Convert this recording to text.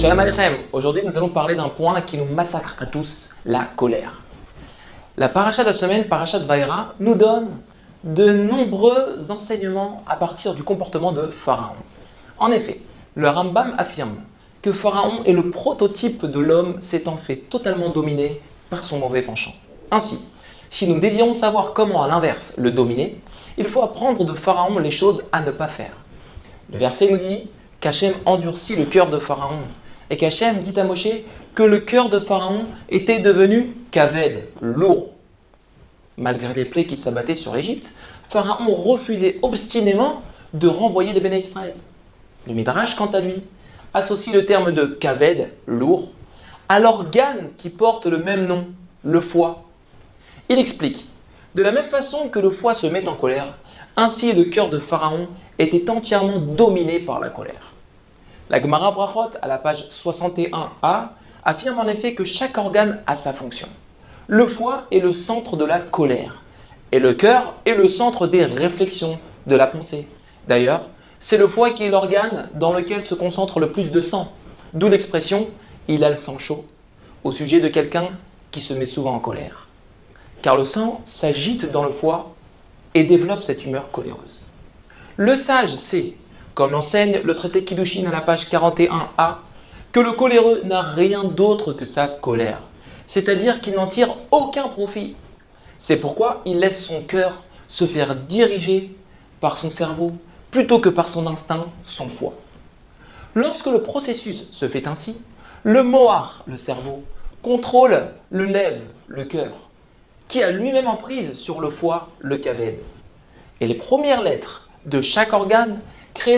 Shalom Aleichem. Aujourd'hui, nous allons parler d'un point qui nous massacre à tous, la colère. La paracha de la semaine, parachat Vaïra, nous donne de nombreux enseignements à partir du comportement de Pharaon. En effet, le Rambam affirme que Pharaon est le prototype de l'homme s'étant fait totalement dominer par son mauvais penchant. Ainsi, si nous désirons savoir comment, à l'inverse, le dominer, il faut apprendre de Pharaon les choses à ne pas faire. Le verset nous dit qu'Hachem endurcit le cœur de Pharaon et qu'Hachem dit à Moshe que le cœur de Pharaon était devenu kaved, lourd. Malgré les plaies qui s'abattaient sur l'Égypte, Pharaon refusait obstinément de renvoyer les Béné Israël. Le Midrash, quant à lui, associe le terme de kaved, lourd, à l'organe qui porte le même nom, le foie. Il explique, de la même façon que le foie se met en colère, ainsi le cœur de Pharaon était entièrement dominé par la colère. La Gemara Brachot, à la page 61a, affirme en effet que chaque organe a sa fonction. Le foie est le centre de la colère, et le cœur est le centre des réflexions, de la pensée. D'ailleurs, c'est le foie qui est l'organe dans lequel se concentre le plus de sang, d'où l'expression « il a le sang chaud » au sujet de quelqu'un qui se met souvent en colère. Car le sang s'agite dans le foie et développe cette humeur coléreuse. Le sage sait, comme l'enseigne le traité Kiddushin à la page 41a, que le coléreux n'a rien d'autre que sa colère, c'est-à-dire qu'il n'en tire aucun profit. C'est pourquoi il laisse son cœur se faire diriger par son cerveau plutôt que par son instinct, son foie. Lorsque le processus se fait ainsi, le mohar, le cerveau, contrôle le lève, le cœur, qui a lui-même emprise sur le foie, le kaved. Et les premières lettres de chaque organe créent